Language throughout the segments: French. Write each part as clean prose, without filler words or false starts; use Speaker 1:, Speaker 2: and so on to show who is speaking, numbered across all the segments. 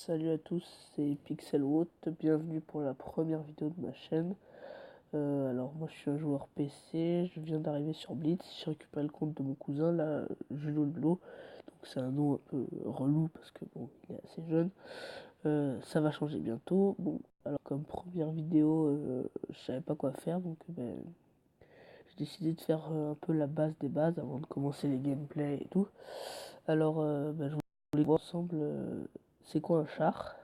Speaker 1: Salut à tous, c'est Pixelwood, bienvenue pour la première vidéo de ma chaîne. Alors moi je suis un joueur PC, je viens d'arriver sur Blitz, j'ai récupéré le compte de mon cousin là, Julo donc c'est un nom un peu relou parce que bon, il est assez jeune. Ça va changer bientôt. Bon, alors comme première vidéo, je savais pas quoi faire, donc j'ai décidé de faire un peu la base des bases avant de commencer les gameplays et tout. Alors je voulais voir ensemble c'est quoi un char.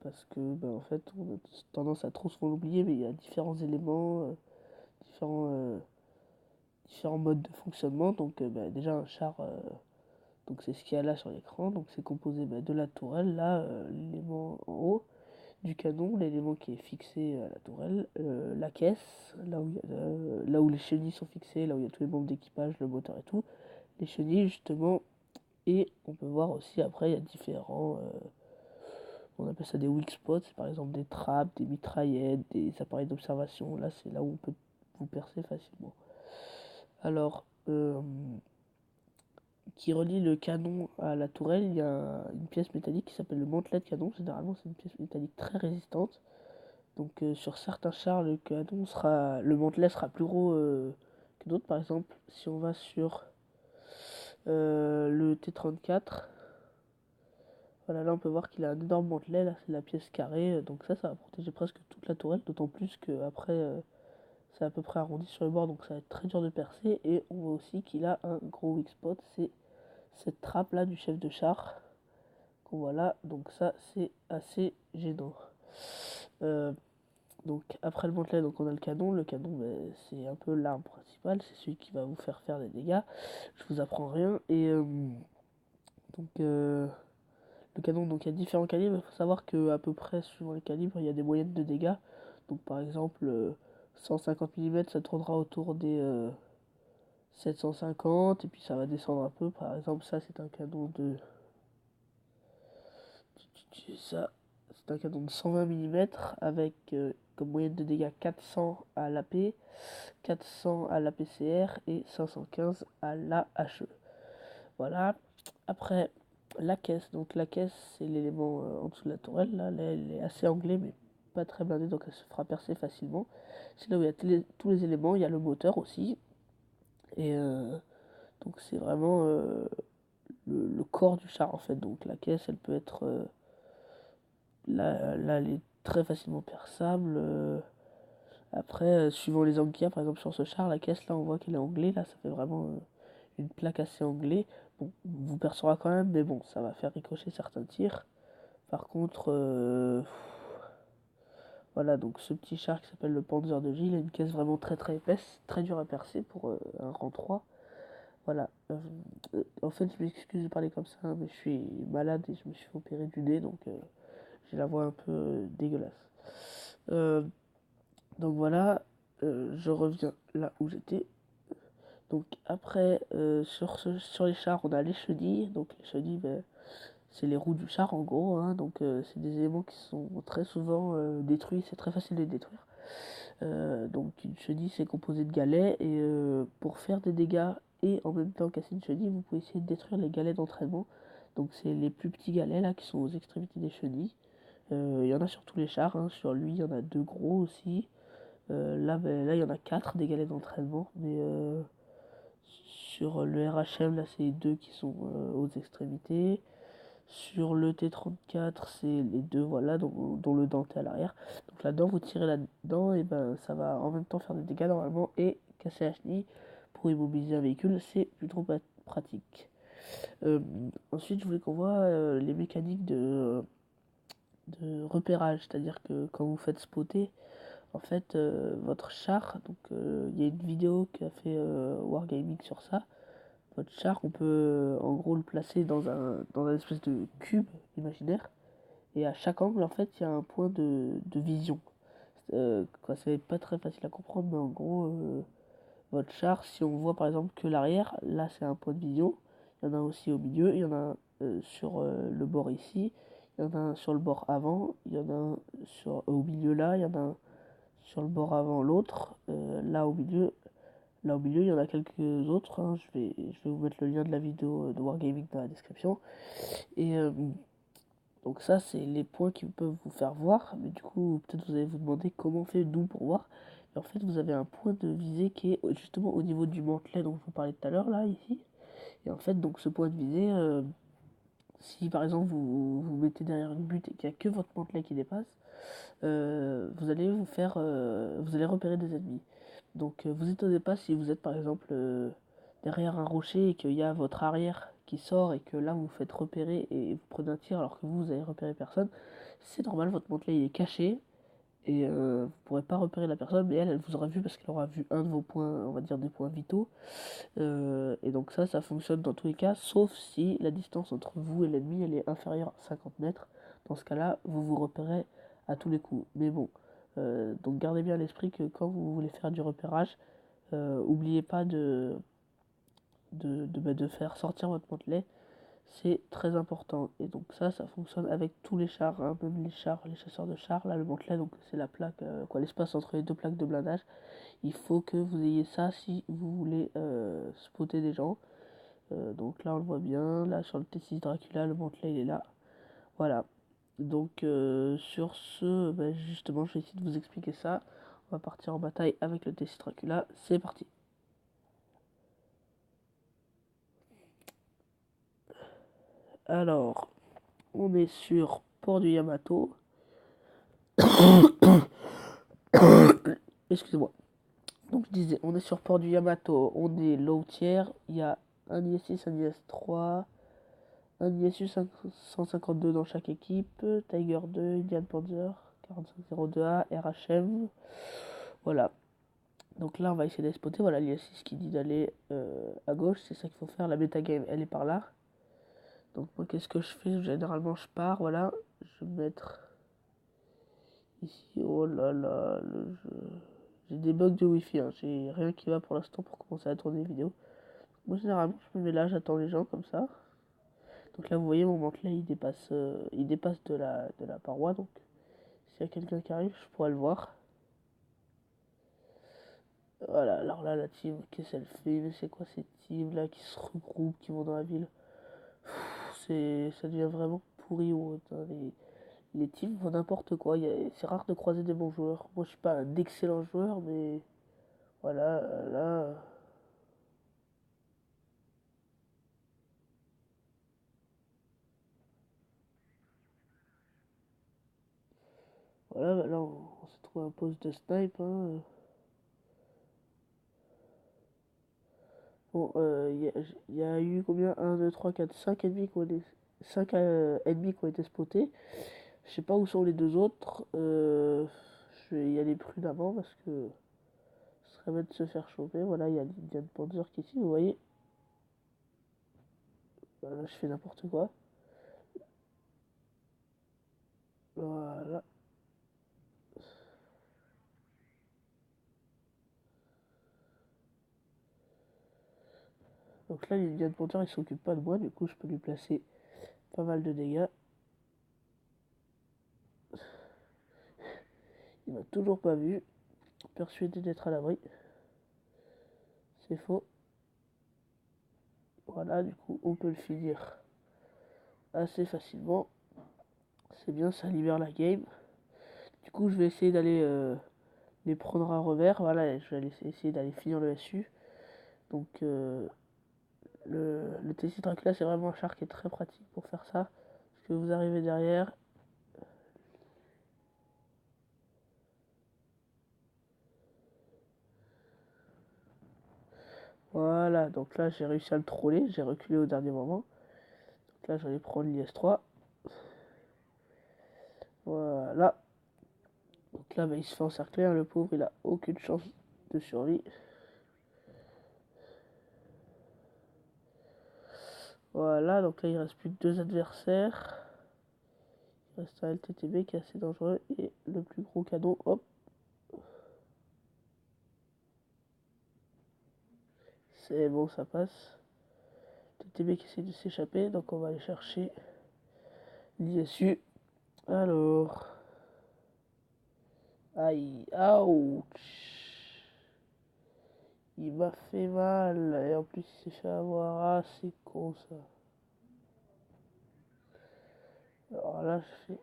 Speaker 1: Parce que en fait on a tendance à trop souvent l'oublier, mais il y a différents éléments, différents modes de fonctionnement. Donc déjà un char, donc c'est ce qu'il y a là sur l'écran, donc c'est composé de la tourelle, là l'élément en haut, du canon, l'élément qui est fixé à la tourelle, la caisse, là où les chenilles sont fixées, là où il y a tous les membres d'équipage, le moteur et tout, les chenilles justement, et on peut voir aussi après il y a différents on appelle ça des weak spots, c'est par exemple des trappes, des mitraillettes, des appareils d'observation. Là, c'est là où on peut vous percer facilement. Alors, qui relie le canon à la tourelle, il y a une pièce métallique qui s'appelle le mantelet de canon. Généralement, c'est une pièce métallique très résistante. Donc, sur certains chars, le mantelet sera plus gros que d'autres. Par exemple, si on va sur le T-34, voilà, là on peut voir qu'il a un énorme mantelet, là c'est la pièce carrée, donc ça va protéger presque toute la tourelle, d'autant plus que après c'est à peu près arrondi sur le bord, donc ça va être très dur de percer. Et on voit aussi qu'il a un gros weak spot, c'est cette trappe là du chef de char qu'on voit là, donc ça c'est assez gênant. Donc après le mantelet, donc on a le canon c'est un peu l'arme principale, c'est celui qui va vous faire des dégâts, je vous apprends rien. Et donc le canon, donc il y a différents calibres, il faut savoir que à peu près suivant les calibres, il y a des moyennes de dégâts. Donc par exemple 150 mm ça tournera autour des 750, et puis ça va descendre un peu. Par exemple ça c'est un canon de ça c'est un canon de 120 mm avec comme moyenne de dégâts 400 à l'AP, 400 à l'APCR et 515 à l'AHE. Voilà. Après la caisse, donc la caisse c'est l'élément en dessous de la tourelle, là elle est assez anglais mais pas très blindée, donc elle se fera percer facilement. C'est là où il y a tous les éléments, il y a le moteur aussi, et donc c'est vraiment le corps du char en fait. Donc la caisse elle peut être là elle est très facilement perçable. Après suivant les angles qu'il y a, par exemple sur ce char, la caisse là on voit qu'elle est anglais, là ça fait vraiment une plaque assez anglais. Bon, vous percera quand même, mais bon, ça va faire ricocher certains tirs. Par contre, voilà, donc ce petit char qui s'appelle le Panzer 2J, il a une caisse vraiment très très épaisse, très dur à percer pour un rang 3. Voilà. En fait, je m'excuse de parler comme ça, hein, mais je suis malade et je me suis opéré du nez, donc j'ai la voix un peu dégueulasse. Donc voilà, je reviens là où j'étais. Donc après, sur les chars, on a les chenilles. Donc les chenilles, c'est les roues du char en gros, hein. Donc c'est des éléments qui sont très souvent détruits, c'est très facile de les détruire. Donc une chenille c'est composé de galets, et pour faire des dégâts et en même temps casser une chenille, vous pouvez essayer de détruire les galets d'entraînement. Donc c'est les plus petits galets là qui sont aux extrémités des chenilles. Il y en a sur tous les chars, hein. Sur lui il y en a deux gros aussi. Là il y en a quatre des galets d'entraînement, mais sur le RHM là c'est deux qui sont aux extrémités. Sur le T-34, c'est les deux, voilà, dont le denté à l'arrière. Donc là-dedans, vous tirez là-dedans, et ça va en même temps faire des dégâts normalement et casser la chenille pour immobiliser un véhicule. C'est plutôt pratique. Ensuite, je voulais qu'on voit les mécaniques de repérage, c'est-à-dire que quand vous faites spotter, en fait, votre char, donc il y a une vidéo qui a fait Wargaming sur ça. Votre char, on peut en gros le placer dans un espèce de cube imaginaire. Et à chaque angle, en fait, il y a un point de vision. C'est pas très facile à comprendre, mais en gros, votre char, si on voit par exemple que l'arrière, là c'est un point de vision. Il y en a aussi au milieu, il y en a un sur le bord ici, il y en a un sur le bord avant, il y en a un au milieu là, il y en a un sur le bord avant l'autre, Là au milieu, il y en a quelques autres, hein. Je vais vous mettre le lien de la vidéo de Wargaming dans la description. Et Donc ça, c'est les points qui peuvent vous faire voir. Mais du coup, peut-être vous allez vous demander comment on fait nous pour voir. Et en fait, vous avez un point de visée qui est justement au niveau du mantelet dont je vous parlais tout à l'heure, là, ici. Et en fait, donc ce point de visée, si par exemple vous mettez derrière une butte et qu'il n'y a que votre mantelet qui dépasse, vous allez vous allez repérer des ennemis. Donc vous étonnez pas si vous êtes par exemple derrière un rocher et qu'il y a votre arrière qui sort et que là vous faites repérer et vous prenez un tir alors que vous avez repéré personne. C'est normal, votre mantelet il est caché et vous ne pourrez pas repérer la personne, mais elle vous aura vu parce qu'elle aura vu un de vos points, on va dire des points vitaux. Et donc ça fonctionne dans tous les cas, sauf si la distance entre vous et l'ennemi elle est inférieure à 50 mètres. Dans ce cas-là, vous vous repérez à tous les coups. Mais bon, donc gardez bien à l'esprit que quand vous voulez faire du repérage, oubliez pas de faire sortir votre mantelet, c'est très important. Et donc ça fonctionne avec tous les chars, hein, même les chars, les chasseurs de chars. Là, le mantelet, donc c'est la plaque, quoi, l'espace entre les deux plaques de blindage. Il faut que vous ayez ça si vous voulez spotter des gens. Donc là, on le voit bien. Là, sur le T6 Dracula, le mantelet, il est là. Voilà. Donc sur ce, ben, justement, je vais essayer de vous expliquer ça. On va partir en bataille avec le T6 Dracula. C'est parti. Alors, on est sur Port du Yamato. Excusez-moi. Donc je disais, on est sur Port du Yamato, on est low tier, il y a un IS-6, un IS-3, un ISU 152 dans chaque équipe, Tiger 2, Indian Panzer, 4502A, RHM, voilà. Donc là on va essayer d'aller spotter, voilà l'IS-6 qui dit d'aller à gauche, c'est ça qu'il faut faire, la metagame elle est par là. Donc moi qu'est-ce que je fais? Généralement je pars, voilà, je vais mettre ici, oh là là, le jeu... J'ai des bugs de wifi, hein. J'ai rien qui va pour l'instant pour commencer à tourner les vidéos. Moi généralement je me mets là, j'attends les gens comme ça. Donc là vous voyez mon mantelet il dépasse de la paroi, donc s'il y a quelqu'un qui arrive je pourrais le voir. Voilà, alors là la team, qu'est-ce qu'elle fait? Mais c'est quoi ces teams là qui se regroupent, qui vont dans la ville? Ça devient vraiment pourri ou autre, hein. Les teams font n'importe quoi, c'est rare de croiser des bons joueurs. Moi je suis pas un excellent joueur mais voilà, là... Voilà, bah là on s'est trouvé un poste de snipe, hein. Bon, y a eu combien? Un 2 3 4 5 ennemis qui ont été, 5 ennemis qui ont été spotés. Je sais pas où sont les deux autres. Je vais y aller prudemment parce que ce serait bête de se faire choper. Voilà, il y a l'Indian Panzer qui est ici, vous voyez. Voilà, je fais n'importe quoi. Voilà. Donc là, l'Indian Panzer il s'occupe pas de moi, du coup je peux lui placer pas mal de dégâts. Il m'a toujours pas vu. Persuadé d'être à l'abri. C'est faux. Voilà, du coup on peut le finir assez facilement. C'est bien, ça libère la game. Du coup je vais essayer d'aller les prendre à revers. Voilà, je vais essayer d'aller finir le SU. Donc le TC Dracula c'est vraiment un char qui est très pratique pour faire ça. Parce que vous arrivez derrière. Voilà, donc là j'ai réussi à le troller, j'ai reculé au dernier moment. Donc là j'allais prendre l'IS-3. Voilà. Donc là bah, il se fait encercler, hein, le pauvre il a aucune chance de survie. Voilà, donc là il reste plus que deux adversaires. Il reste un LTTB qui est assez dangereux et le plus gros cadeau, hop. C'est bon, ça passe. TTB qui essaie de s'échapper, donc on va aller chercher l'ISU. Alors. Aïe, ouch. Il m'a fait mal. Et en plus, il s'est fait avoir. Ah, c'est con ça. Alors là, je fais...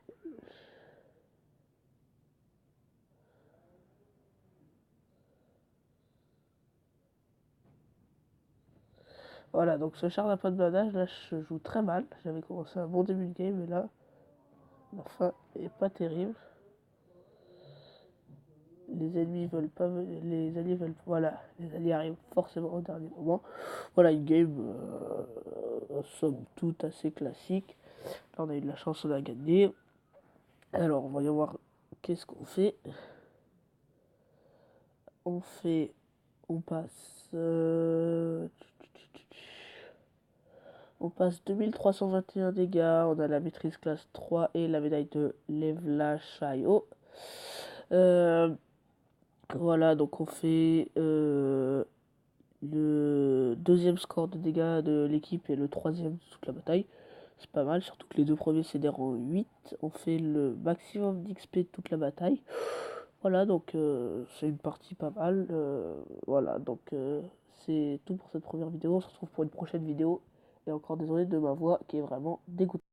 Speaker 1: Voilà, donc ce char n'a pas de blindage, là je joue très mal. J'avais commencé un bon début de game, et là, la fin est pas terrible. Les ennemis veulent pas, les alliés veulent, voilà, les alliés arrivent forcément au dernier moment. Voilà, une game, somme toute assez classique. Là, on a eu de la chance, on a gagné. Alors, voyons voir qu'est-ce qu'on fait. On passe, on passe 2321 dégâts. On a la maîtrise classe 3 et la médaille de Levlashayo. Voilà, donc on fait le deuxième score de dégâts de l'équipe et le troisième de toute la bataille. C'est pas mal, surtout que les deux premiers c'est des rangs 8. On fait le maximum d'XP de toute la bataille. Voilà, donc c'est une partie pas mal. Voilà, donc c'est tout pour cette première vidéo. On se retrouve pour une prochaine vidéo. Et encore désolé de ma voix qui est vraiment dégoûtante.